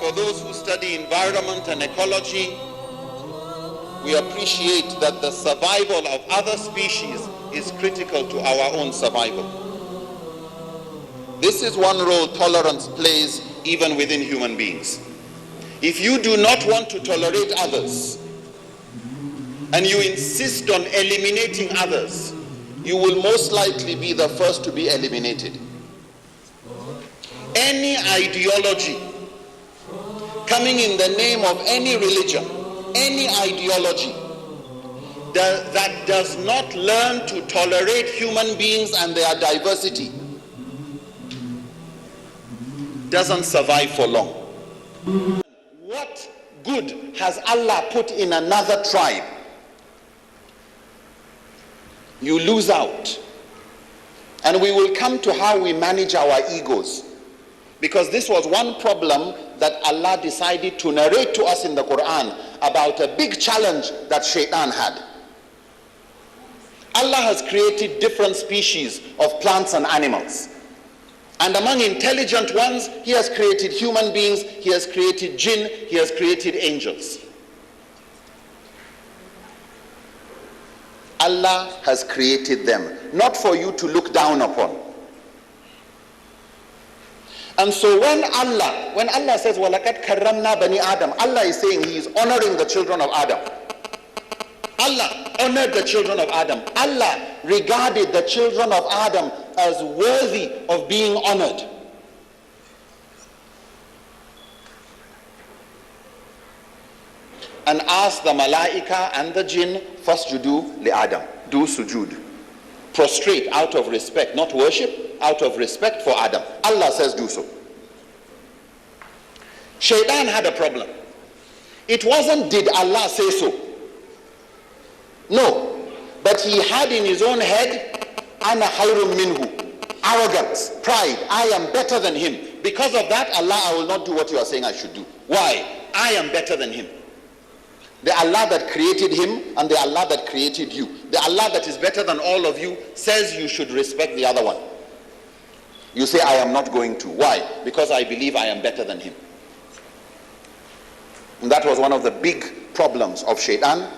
for those who study environment and ecology, we appreciate that the survival of other species is critical to our own survival. This is one role tolerance plays even within human beings. If you do not want to tolerate others, and you insist on eliminating others, you will most likely be the first to be eliminated. Any ideology coming in the name of any religion, any ideology that does not learn to tolerate human beings and their diversity doesn't survive for long. What good has Allah put in another tribe? You lose out. And we will come to how we manage our egos, because this was one problem that Allah decided to narrate to us in the Quran about a big challenge that Shaitan had. Allah has created different species of plants and animals. And among intelligent ones, He has created human beings, He has created jinn, He has created angels. Allah has created them, not for you to look down upon. And so when Allah says, وَلَقَدْ كَرَّمْنَا بَنِي Adam, Allah is saying He is honoring the children of Adam. Allah honored the children of Adam. Allah regarded the children of Adam as worthy of being honored. And asked the malaika and the jinn, fasjudu li Adam, do sujud. Prostrate out of respect, not worship, out of respect for Adam. Allah says do so. Shaitan had a problem. It wasn't did Allah say so. No. But he had in his own head, ana khayrun minhu. Arrogance, pride, I am better than him. Because of that, Allah, I will not do what you are saying I should do. Why? I am better than him. The Allah that created him and the Allah that created you, the Allah that is better than all of you, says you should respect the other one. You say, I am not going to. Why? Because I believe I am better than him. And that was one of the big problems of Shaitan.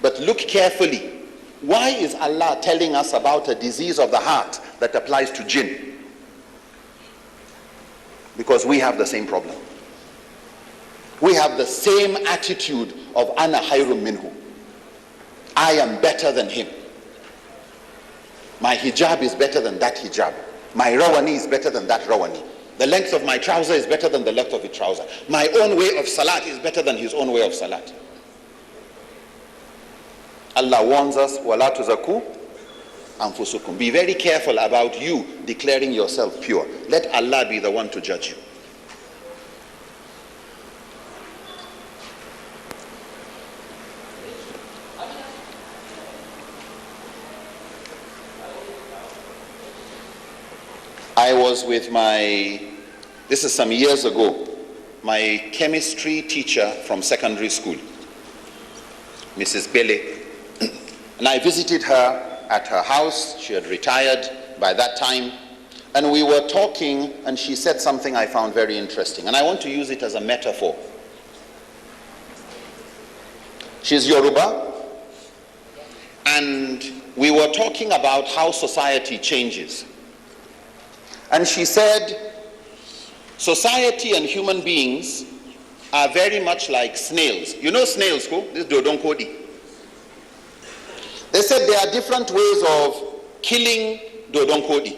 But look carefully. Why is Allah telling us about a disease of the heart that applies to jinn? Because we have the same problem. We have the same attitude of ana khayrun minhu. I am better than him. My hijab is better than that hijab. My rawani is better than that rawani. The length of my trouser is better than the length of his trouser. My own way of salat is better than his own way of salat. Allah warns us, وَلَا تُزَكُوا أَنفُسُكُمْ. Be very careful about you declaring yourself pure. Let Allah be the one to judge you. I was with this is some years ago, my chemistry teacher from secondary school, Mrs. Bele. And I visited her at her house. She had retired by that time. And we were talking, and she said something I found very interesting. And I want to use it as a metaphor. She's Yoruba. And we were talking about how society changes. And she said, society and human beings are very much like snails. You know snails, this dodonkodi. They said there are different ways of killing dodonkodi.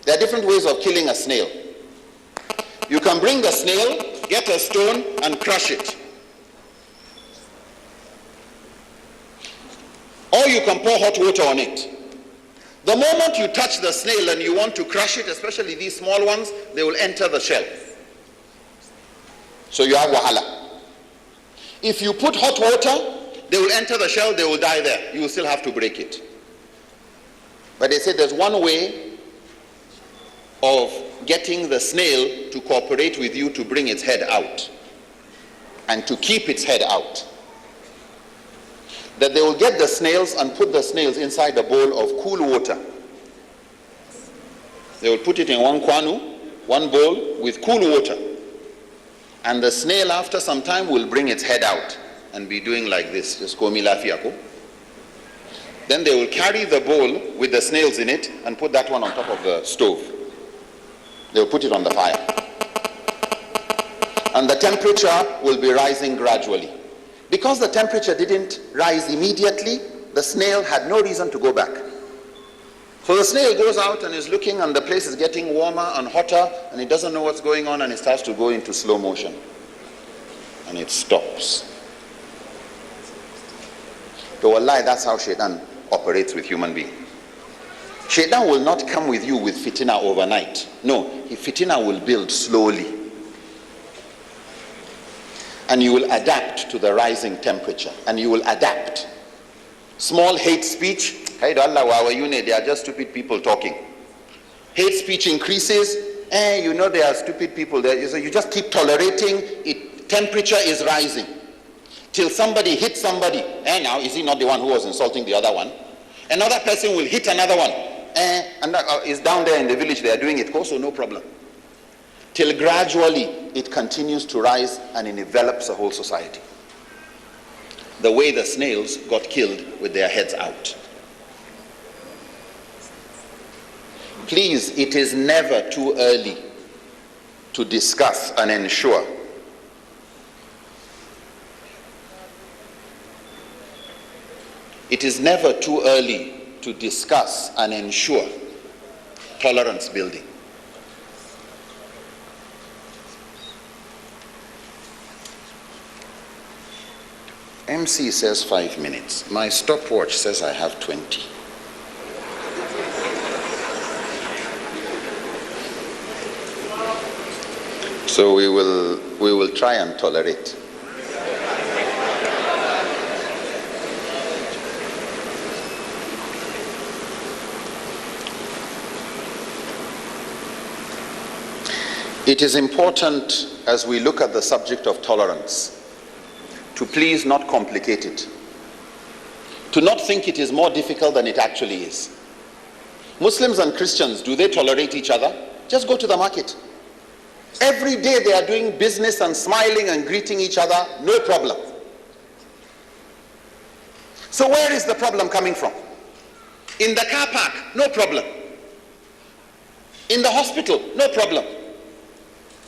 There are different ways of killing a snail. You can bring the snail, get a stone, and crush it. Or you can pour hot water on it. The moment you touch the snail and you want to crush it, especially these small ones, they will enter the shell. So you have wahala. If you put hot water, they will enter the shell, they will die there. You will still have to break it. But they said there's one way of getting the snail to cooperate with you to bring its head out and to keep its head out. That they will get the snails and put the snails inside a bowl of cool water. They will put it in one kwanu, one bowl with cool water. And the snail after some time will bring its head out and be doing like this. Just komi lafiako. Then they will carry the bowl with the snails in it and put that one on top of the stove. They will put it on the fire. And the temperature will be rising gradually. Because the temperature didn't rise immediately, the snail had no reason to go back. So the snail goes out and is looking, and the place is getting warmer and hotter, and it doesn't know what's going on, and it starts to go into slow motion. And it stops. So wallahi, that's how shaitan operates with human beings. Shaitan will not come with you with fitina overnight. No, fitina will build slowly. And you will adapt to the rising temperature. And you will adapt. Small hate speech, they are just stupid people talking. Hate speech increases, you know they are stupid people there. So you just keep tolerating it. Temperature is rising. Till somebody hits somebody. Now, is he not the one who was insulting the other one? Another person will hit another one. And is down there in the village, they are doing it, so no problem. Till gradually it continues to rise and it envelops a whole society. The way the snails got killed with their heads out. Please, it is never too early to discuss and ensure it is never too early to discuss and ensure tolerance building. MC says 5 minutes. My stopwatch says I have 20. So we will try and tolerate. It is important as we look at the subject of tolerance to please not complicate it, to not think it is more difficult than it actually is. Muslims and Christians, do they tolerate each other? Just go to the market. Every day they are doing business and smiling and greeting each other, no problem. So where is the problem coming from? In the car park, no problem. In the hospital, no problem.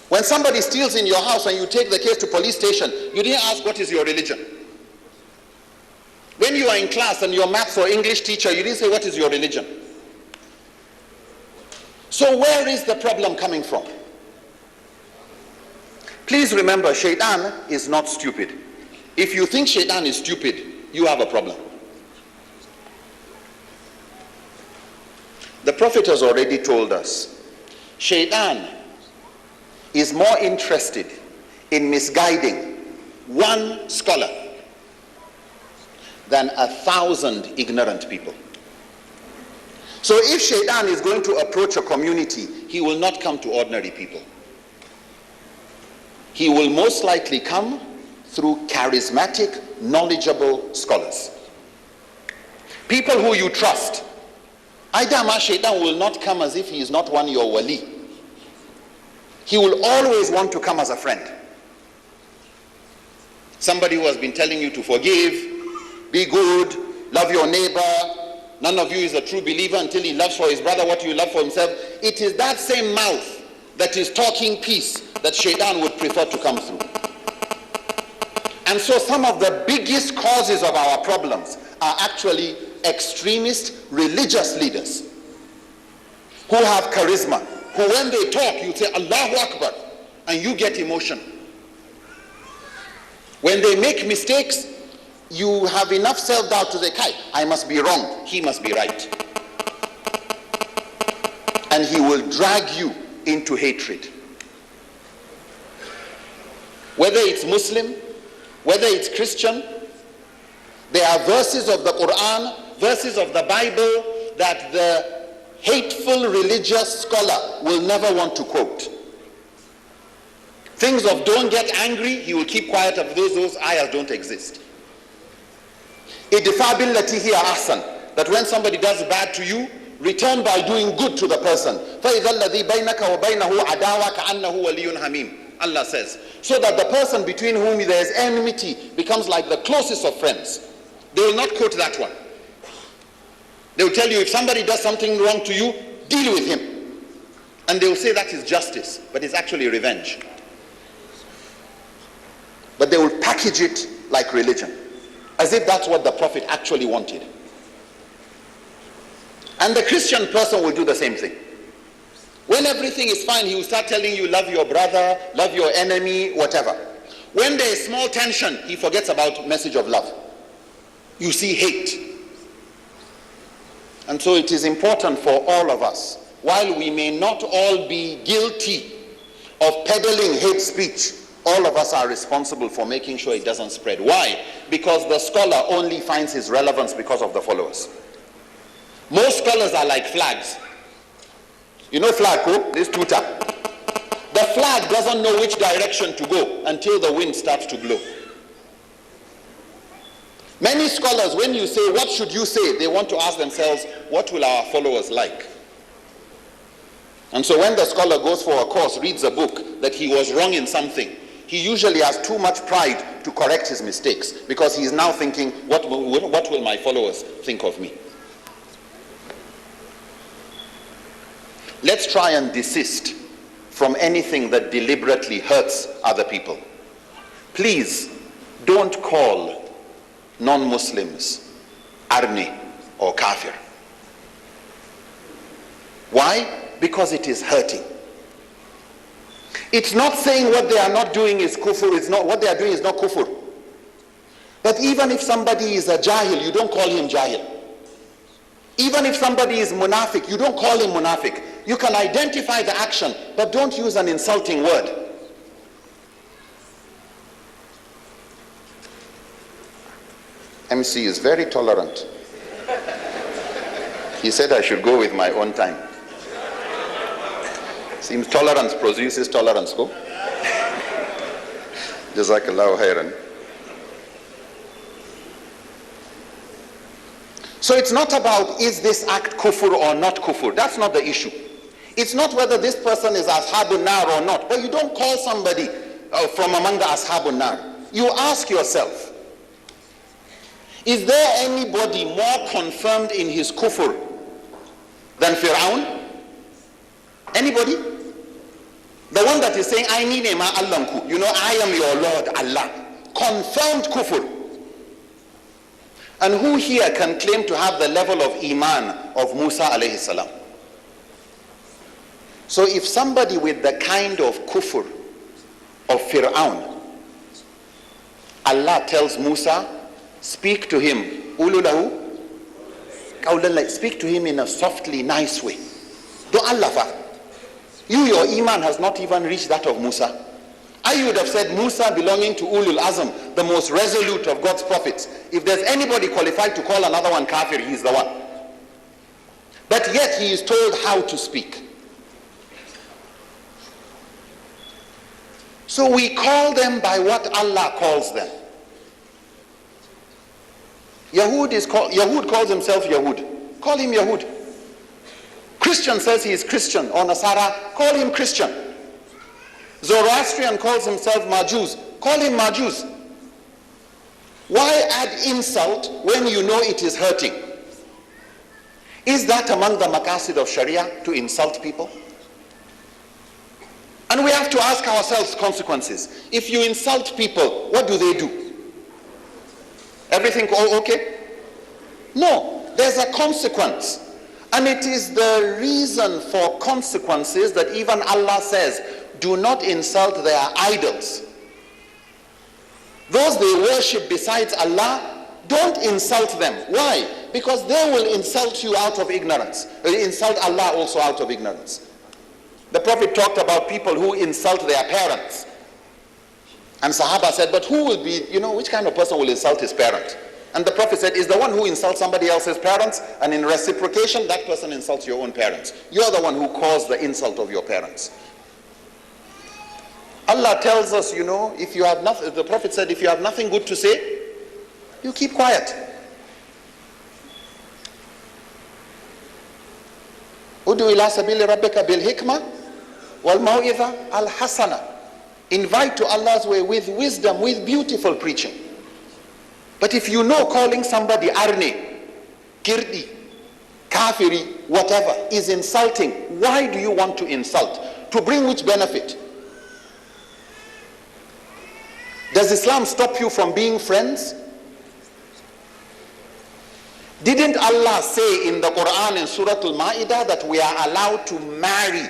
When somebody steals in your house and you take the case to police station, you didn't ask what is your religion. When you are in class and your maths or English teacher, you didn't say what is your religion. So where is the problem coming from? Please remember, shaitan is not stupid. If you think shaitan is stupid, you have a problem. The Prophet has already told us, shaitan is more interested in misguiding one scholar than 1,000 ignorant people. So if shaitan is going to approach a community, he will not come to ordinary people. He will most likely come through charismatic, knowledgeable scholars. People who you trust. Aidama, shaitan will not come as if he is not one your wali. He will always want to come as a friend. Somebody who has been telling you to forgive, be good, love your neighbor. None of you is a true believer until he loves for his brother what you love for himself. It is that same mouth that is talking peace that shaitan would prefer to come through. And so some of the biggest causes of our problems are actually extremist religious leaders who have charisma, who when they talk, you say, Allahu Akbar, and you get emotion. When they make mistakes, you have enough self-doubt to say, Kai, I must be wrong, he must be right. And he will drag you into hatred. Whether it's Muslim, whether it's Christian, there are verses of the Quran, verses of the Bible that the hateful religious scholar will never want to quote. Things of don't get angry, he will keep quiet of those ayahs don't exist. Idfa billati hiya ahsan, that when somebody does bad to you, return by doing good to the person. فَإِذَا الَّذِي بَيْنَكَ وَبَيْنَهُ عَدَاوَةٌ كَأَنَّهُ وَلِيٌّ حَمِيمٌ. Allah says, so that the person between whom there is enmity becomes like the closest of friends. They will not quote that one. They will tell you, if somebody does something wrong to you, deal with him. And they will say that is justice, but it's actually revenge. But they will package it like religion, as if that's what the Prophet actually wanted. And the Christian person will do the same thing. When everything is fine, he will start telling you, love your brother, love your enemy, whatever. When there is small tension, he forgets about message of love. You see hate. And so it is important for all of us, while we may not all be guilty of peddling hate speech, all of us are responsible for making sure it doesn't spread. Why? Because the scholar only finds his relevance because of the followers. Most scholars are like flags. You know flag, this tutor. The flag doesn't know which direction to go until the wind starts to blow. Many scholars, when you say, what should you say? They want to ask themselves, what will our followers like? And so when the scholar goes for a course, reads a book, that he was wrong in something, he usually has too much pride to correct his mistakes, because he is now thinking, what will my followers think of me? Let's try and desist from anything that deliberately hurts other people. Please don't call non-Muslims arni or kafir. Why? Because it is hurting. It's not saying what they are not doing is kufr, it's not what they are doing is not kufr. But even if somebody is a jahil, you don't call him jahil. Even if somebody is munafiq, you don't call him munafiq. You can identify the action, but don't use an insulting word. MC is very tolerant. He said I should go with my own time. Seems tolerance produces tolerance, go? Jazakallahu khairan. So it's not about, is this act kufr or not kufr? That's not the issue. It's not whether this person is ashabun nar or not. But you don't call somebody from among the ashabun nar. You ask yourself, is there anybody more confirmed in his kufr than Fir'aun? Anybody? The one that is saying, I need him, Allahku. You know, I am your Lord, Allah. Confirmed kufr. And who here can claim to have the level of iman of Musa alayhi salam? So if somebody with the kind of kufr of Fir'aun, Allah tells Musa, speak to him, ululahu, speak to him in a softly nice way. Don't laugh. Your iman has not even reached that of Musa. I would have said Musa belonging to Ulul Azm, the most resolute of God's prophets. If there's anybody qualified to call another one kafir, he's the one. But yet he is told how to speak. So we call them by what Allah calls them. Yahud calls himself Yahud. Call him Yahud. Christian says he is Christian, or Nasara, call him Christian. Zoroastrian calls himself Majus, call him Majus. Why add insult when you know it is hurting? Is that among the maqasid of Sharia, to insult people? And we have to ask ourselves consequences. If you insult people, what do they do? Everything all okay? No, there's a consequence. And it is the reason for consequences that even Allah says, do not insult their idols. Those they worship besides Allah, don't insult them. Why? Because they will insult you out of ignorance. They insult Allah also out of ignorance. The Prophet talked about people who insult their parents. And Sahaba said, but who will be, which kind of person will insult his parent? And the Prophet said, is the one who insults somebody else's parents, and in reciprocation, that person insults your own parents. You're the one who caused the insult of your parents. Allah tells us, if you have nothing, the Prophet said, if you have nothing good to say, you keep quiet. Udu ila sabili rabbika bil hikmah wal mau'idha al hasana. Invite to Allah's way with wisdom, with beautiful preaching. But if you know calling somebody arne, kirdi, kafiri, whatever, is insulting, why do you want to insult? To bring which benefit? Does Islam stop you from being friends? Didn't Allah say in the Quran in Surah Al-Ma'idah that we are allowed to marry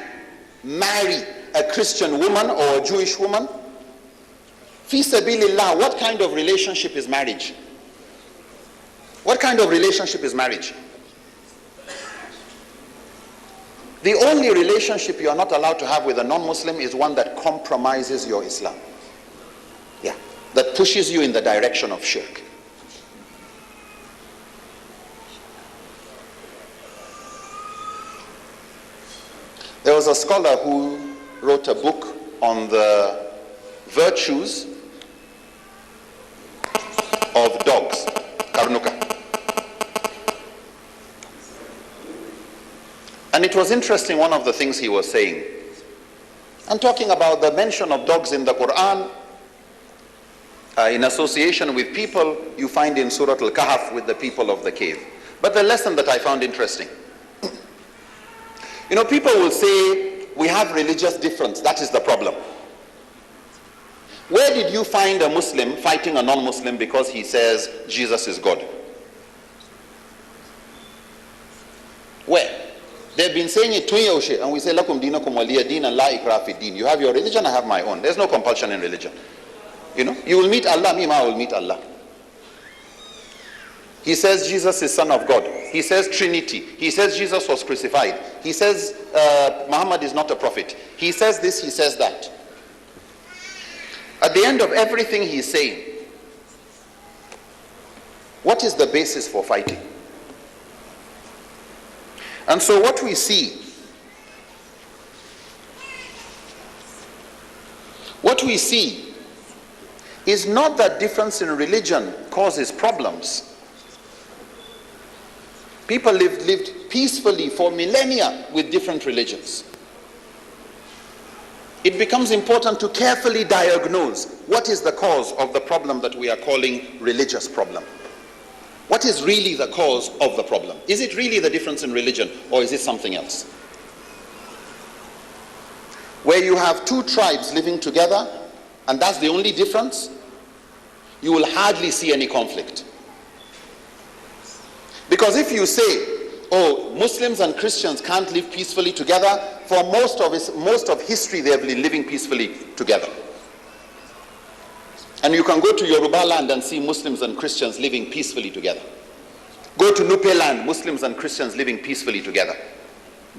a Christian woman or a Jewish woman? Fi sabilillah, what kind of relationship is marriage? What kind of relationship is marriage? The only relationship you are not allowed to have with a non-Muslim is one that compromises your Islam. Yeah, that pushes you in the direction of shirk. There was a scholar who wrote a book on the virtues of dogs, karnuka. And it was interesting, one of the things he was saying, and talking about the mention of dogs in the Quran, in association with people you find in Surah Al-Kahf with the people of the cave. But the lesson that I found interesting, you know, people will say we have religious difference, that is the problem. Where did you find a Muslim fighting a non-Muslim because he says Jesus is God? Where? They've been saying it to and we say lakum dinakum waliya din and la ikra fi din. You have your religion, I have my own. There's no compulsion in religion. You know, you will meet Allah, me ma will meet Allah. He says Jesus is Son of God. He says Trinity. He says Jesus was crucified. He says Muhammad is not a prophet. He says this, he says that. At the end of everything he's saying, what is the basis for fighting? And so what we see is not that difference in religion causes problems. People lived peacefully for millennia with different religions. It becomes important to carefully diagnose what is the cause of the problem that we are calling religious problem. What is really the cause of the problem? Is it really the difference in religion, or is it something else? Where you have two tribes living together, and that's the only difference, you will hardly see any conflict. Because if you say, oh, Muslims and Christians can't live peacefully together, for most of history they have been living peacefully together. And you can go to Yoruba land and see Muslims and Christians living peacefully together. Go to Nupe land, Muslims and Christians living peacefully together.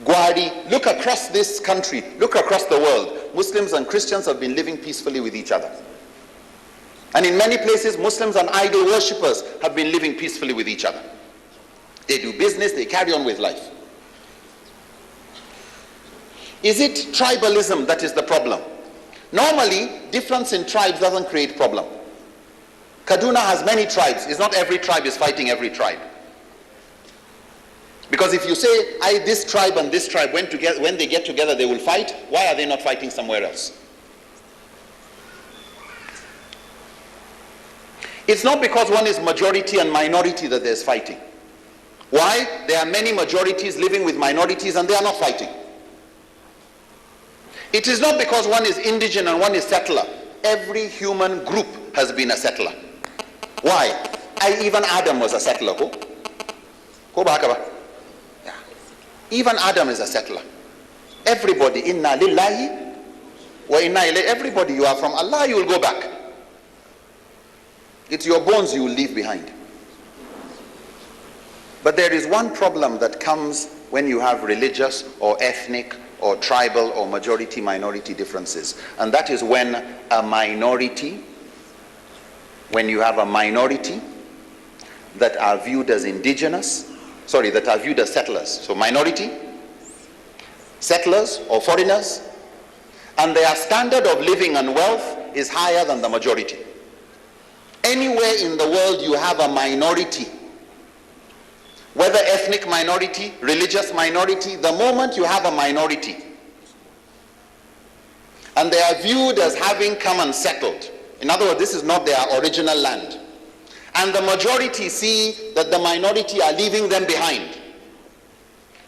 Gwari, look across this country, look across the world, Muslims and Christians have been living peacefully with each other. And in many places, Muslims and idol worshippers have been living peacefully with each other. They do business, they carry on with life. Is it tribalism that is the problem? Normally, difference in tribes doesn't create problem. Kaduna has many tribes. It's not every tribe is fighting every tribe. Because if you say, this tribe and this tribe, when they get together they will fight, why are they not fighting somewhere else? It's not because one is majority and minority that there's fighting. Why? There are many majorities living with minorities and they are not fighting. It is not because one is indigent and one is settler. Every human group has been a settler. Why? Even Adam was a settler. Yeah. Even Adam is a settler. Everybody, inna lillahi wa inna ilayhi. Everybody, you are from Allah, you will go back. It's your bones you will leave behind. But there is one problem that comes when you have religious or ethnic or tribal or majority-minority differences. And that is when you have a minority that are viewed as that are viewed as settlers. So minority, settlers or foreigners, and their standard of living and wealth is higher than the majority. Anywhere in the world you have a minority, whether ethnic minority, religious minority, the moment you have a minority and they are viewed as having come and settled. In other words, this is not their original land. And the majority see that the minority are leaving them behind.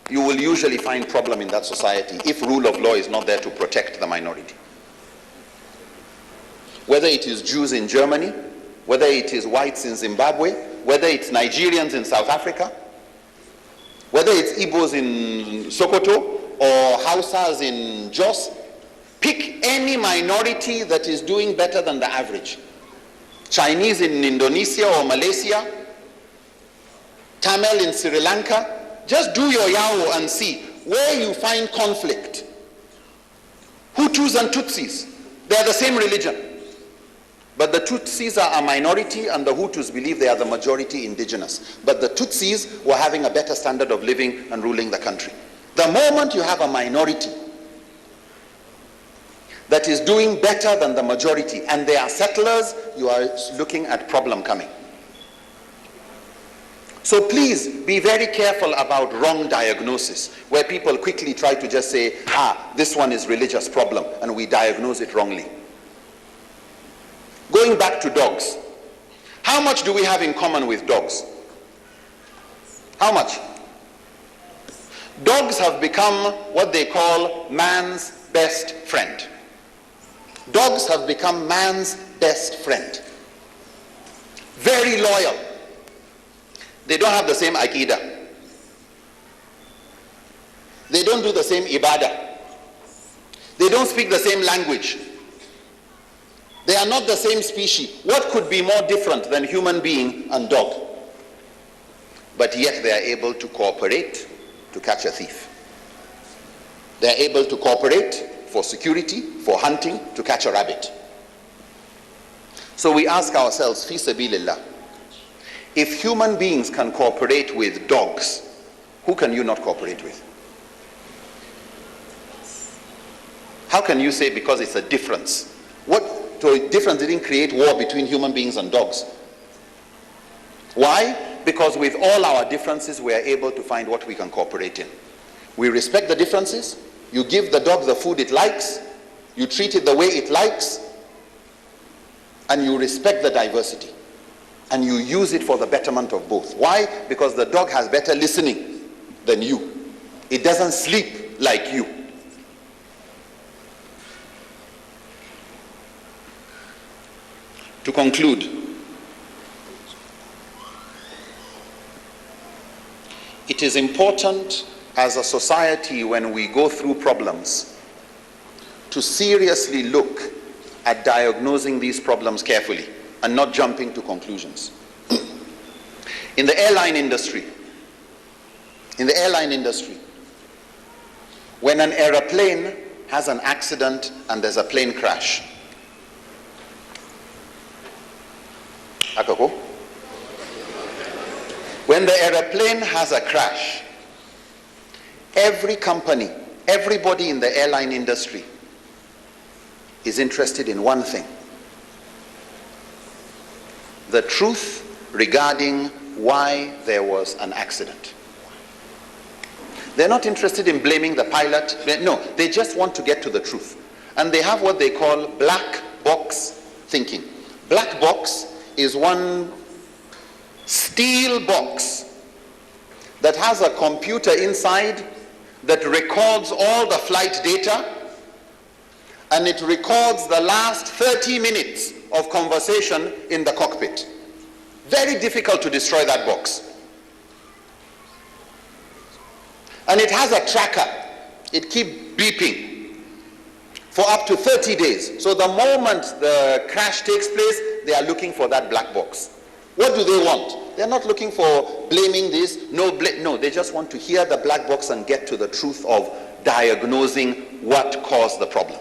You will usually find problem in that society if rule of law is not there to protect the minority. Whether it is Jews in Germany, whether it is whites in Zimbabwe, whether it's Nigerians in South Africa, whether it's Igbos in Sokoto or Hausas in Jos, pick any minority that is doing better than the average. Chinese in Indonesia or Malaysia, Tamil in Sri Lanka. Just do your yawo and see where you find conflict. Hutus and Tutsis, they are the same religion. But the Tutsis are a minority and the Hutus believe they are the majority indigenous. But the Tutsis were having a better standard of living and ruling the country. The moment you have a minority that is doing better than the majority and they are settlers, you are looking at problem coming. So please be very careful about wrong diagnosis, where people quickly try to just say, this one is religious problem, and we diagnose it wrongly. Going back to dogs, how much do we have in common with dogs? How much? Dogs have become what they call man's best friend. Dogs have become man's best friend. Very loyal. They don't have the same Aqidah. They don't do the same Ibadah. They don't speak the same language. They are not the same species. What could be more different than human being and dog? But yet they are able to cooperate to catch a thief. They are able to cooperate for security, for hunting, to catch a rabbit. So we ask ourselves, fi sabilillah, if human beings can cooperate with dogs, who can you not cooperate with? How can you say because it's a difference? So a difference didn't create war between human beings and dogs. Why? Because with all our differences, we are able to find what we can cooperate in. We respect the differences. You give the dog the food it likes. You treat it the way it likes. And you respect the diversity. And you use it for the betterment of both. Why? Because the dog has better listening than you. It doesn't sleep like you. To conclude, it is important as a society when we go through problems to seriously look at diagnosing these problems carefully and not jumping to conclusions. In the airline industry, when an aeroplane has an accident and there's a plane crash, when the aeroplane has a crash, every company, everybody in the airline industry is interested in one thing: the truth regarding why there was an accident. They're not interested in blaming the pilot. No, they just want to get to the truth. And they have what they call black box thinking. Black box is one steel box that has a computer inside that records all the flight data, and it records the last 30 minutes of conversation in the cockpit. Very difficult to destroy that box. And it has a tracker. It keeps beeping for up to 30 days. So the moment the crash takes place, they are looking for that black box. What do they want? They're not looking for blaming this. No, they just want to hear the black box and get to the truth of diagnosing what caused the problem.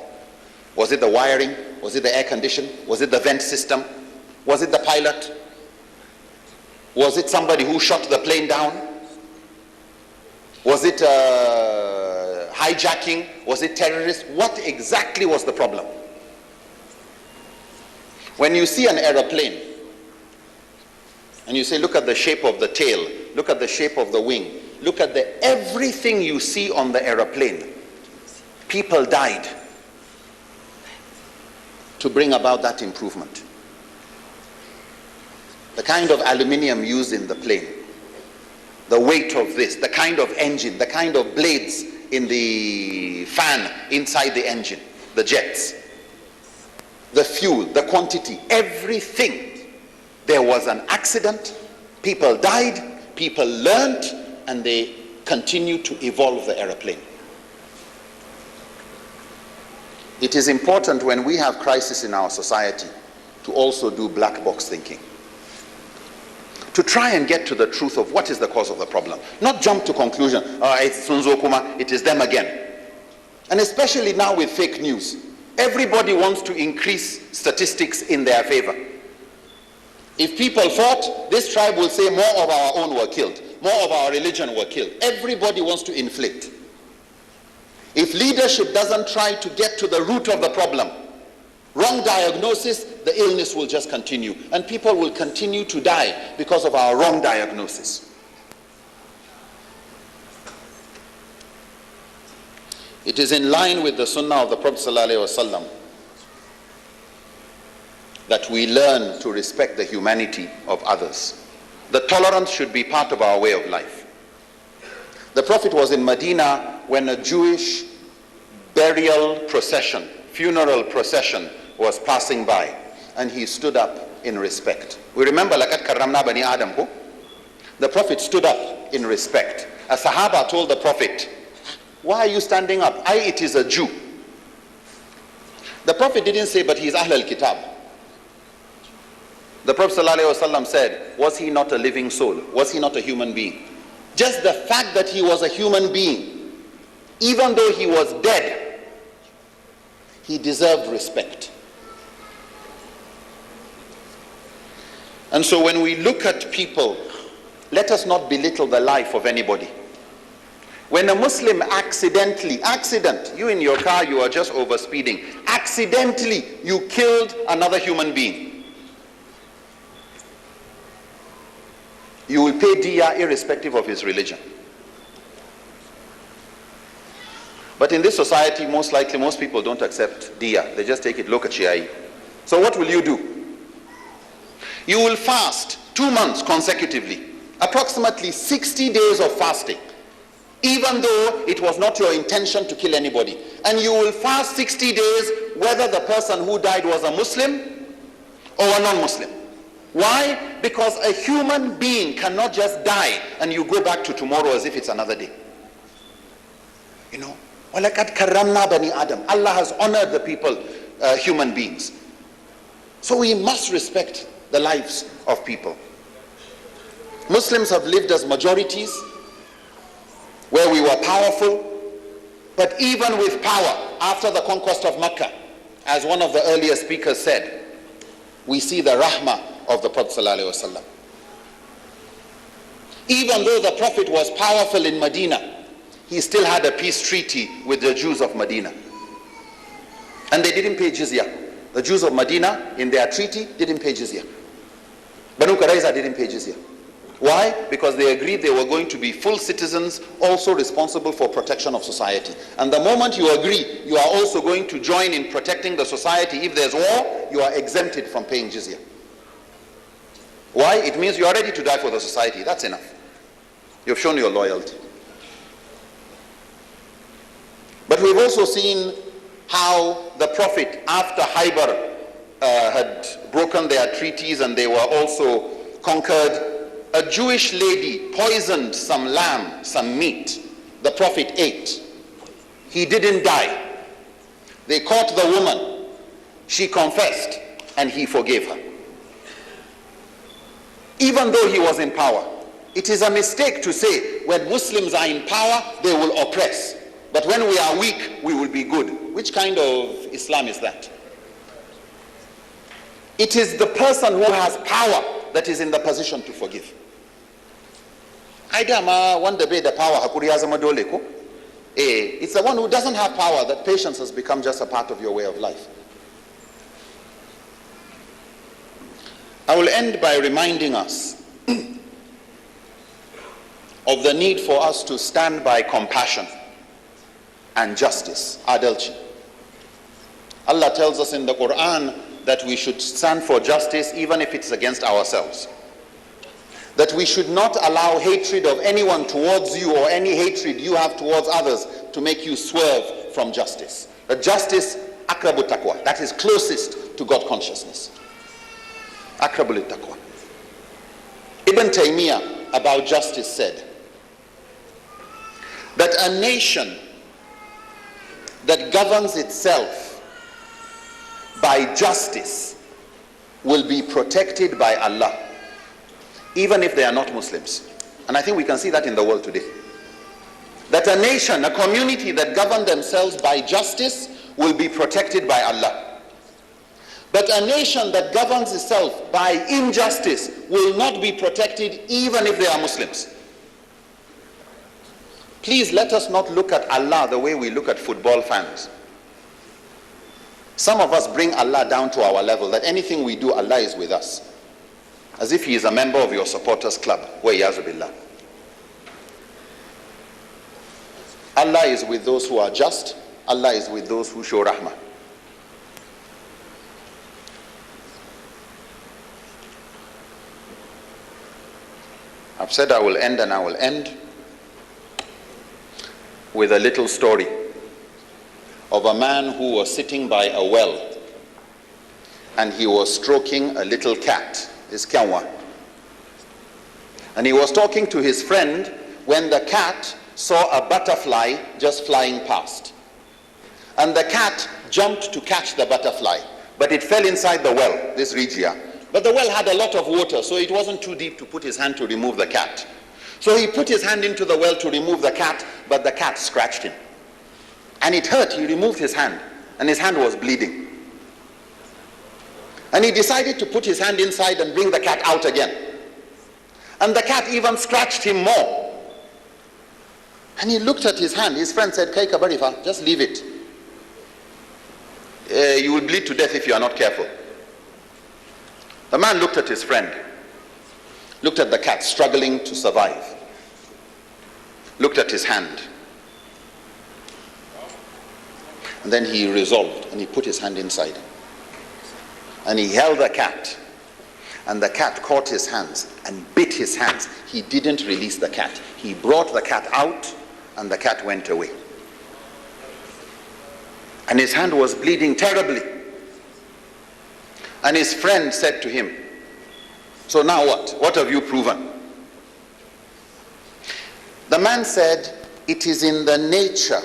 Was it the wiring? Was it the air condition? Was it the vent system? Was it the pilot? Was it somebody who shot the plane down? Was it hijacking? Was it terrorists? What exactly was the problem? When you see an aeroplane and you say, look at the shape of the tail, look at the shape of the wing, look at everything you see on the aeroplane. People died. to bring about that improvement. The kind of aluminium used in the plane, the weight of this, the kind of engine, the kind of blades in the fan inside the engine, the jets, the fuel, the quantity, everything. There was an accident, people died, people learned, and they continued to evolve the aeroplane. It is important when we have crisis in our society to also do black box thinking, to try and get to the truth of what is the cause of the problem, not jump to conclusion, it's Sunzo Kuma, it is them again. And especially now with fake news, everybody wants to increase statistics in their favor. If people fought, this tribe will say more of our own were killed, more of our religion were killed. Everybody wants to inflate. If leadership doesn't try to get to the root of the problem, wrong diagnosis, the illness will just continue, and people will continue to die because of our wrong diagnosis. It is in line with the sunnah of the Prophet ﷺ that we learn to respect the humanity of others. The tolerance should be part of our way of life. The Prophet was in Medina when a Jewish burial procession, funeral procession was passing by, and he stood up in respect. We remember لَقَدْ كَرَّمْنَا بَنِي آدَمَ who? The Prophet stood up in respect. A Sahaba told the Prophet, why are you standing up? It is a Jew. The Prophet didn't say, but he is Ahl al-Kitab. The Prophet ﷺ said, was he not a living soul? Was he not a human being? Just the fact that he was a human being, even though he was dead, he deserved respect. And so when we look at people, let us not belittle the life of anybody. When a Muslim you in your car, you are just over speeding, accidentally you killed another human being, you will pay diya irrespective of his religion. But in this society, most likely, most people don't accept diya. They just take it lokachiyai. So what will you do? You will fast 2 months consecutively, approximately 60 days of fasting, even though it was not your intention to kill anybody. And you will fast 60 days whether the person who died was a Muslim or a non-Muslim. Why? Because a human being cannot just die and you go back to tomorrow as if it's another day. You know, وَلَقَدْ كَرَّمْنَا بَنِي آدَمَ. Allah has honored the people, human beings. So we must respect the lives of people. Muslims have lived as majorities where we were powerful, but even with power, after the conquest of Mecca, as one of the earlier speakers said, we see the rahmah of the Prophet ﷺ. Even though the Prophet was powerful in Medina, he still had a peace treaty with the Jews of Medina. And they didn't pay jizya. The Jews of Medina, in their treaty, didn't pay jizya. Banu Qurayza didn't pay jizya. Why? Because they agreed they were going to be full citizens, also responsible for protection of society. And the moment you agree, you are also going to join in protecting the society. If there's war, you are exempted from paying jizya. Why? It means you are ready to die for the society. That's enough. You've shown your loyalty. But we've also seen how the Prophet, after Khaybar had broken their treaties and they were also conquered, a Jewish lady poisoned some lamb, some meat. The Prophet ate. He didn't die. They caught the woman. She confessed and he forgave her. Even though he was in power. It is a mistake to say when Muslims are in power, they will oppress. But when we are weak, we will be good. Which kind of Islam is that? It is the person who has power that is in the position to forgive. The power. It's the one who doesn't have power that patience has become just a part of your way of life. I will end by reminding us of the need for us to stand by compassion and justice, adalci. Allah tells us in the Quran that we should stand for justice even if it's against ourselves. That we should not allow hatred of anyone towards you or any hatred you have towards others to make you swerve from justice. That justice, akrabu taqwa, that is closest to God consciousness. Akrabu taqwa. Ibn Taymiyyah about justice said that a nation that governs itself by justice will be protected by Allah, even if they are not Muslims. And I think we can see that in the world today. That a nation, a community that govern themselves by justice will be protected by Allah. But a nation that governs itself by injustice will not be protected even if they are Muslims. Please let us not look at Allah the way we look at football fans. Some of us bring Allah down to our level, that anything we do, Allah is with us. As if He is a member of your supporters club. Wa iyazu billah. Allah is with those who are just. Allah is with those who show rahmah. I've said I will end, and I will end with a little story of a man who was sitting by a well and he was stroking a little cat, his kyanwa. And he was talking to his friend when the cat saw a butterfly just flying past. And the cat jumped to catch the butterfly, but it fell inside the well, this regia. But the well had a lot of water, so it wasn't too deep to put his hand to remove the cat. So he put his hand into the well to remove the cat, but the cat scratched him. And it hurt. He removed his hand, and his hand was bleeding. And he decided to put his hand inside and bring the cat out again. And the cat even scratched him more. And he looked at his hand. His friend said, Kaika Barifa, just leave it. You will bleed to death if you are not careful. The man looked at his friend, looked at the cat struggling to survive, looked at his hand, and then he resolved, and he put his hand inside, and he held the cat, and the cat caught his hands and bit his hands. He didn't release the cat. He brought the cat out, and the cat went away. And his hand was bleeding terribly. And his friend said to him, so now what? What have you proven? The man said, it is in the nature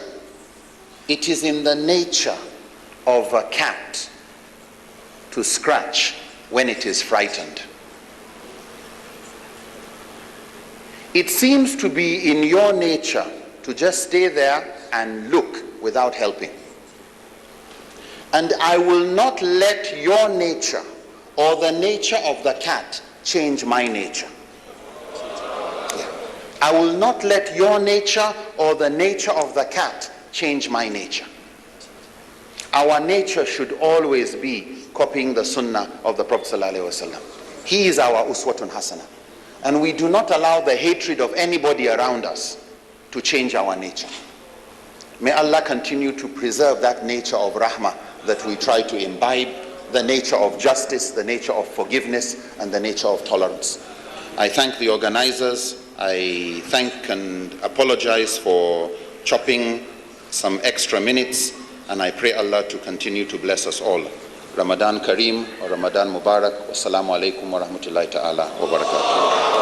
of a cat to scratch when it is frightened. It seems to be in your nature to just stay there and look without helping. And I will not let your nature or the nature of the cat change my nature. Yeah. I will not let your nature or the nature of the cat change my nature. Our nature should always be copying the sunnah of the Prophet ﷺ. He is our uswatun hasana. And we do not allow the hatred of anybody around us to change our nature. May Allah continue to preserve that nature of rahmah that we try to imbibe, the nature of justice, the nature of forgiveness, and the nature of tolerance. I thank the organizers. I thank and apologize for chopping some extra minutes, and I pray Allah to continue to bless us all. Ramadan Kareem or Ramadan Mubarak. Wassalamu alaikum wa rahmatullahi ta'ala wa barakatuh.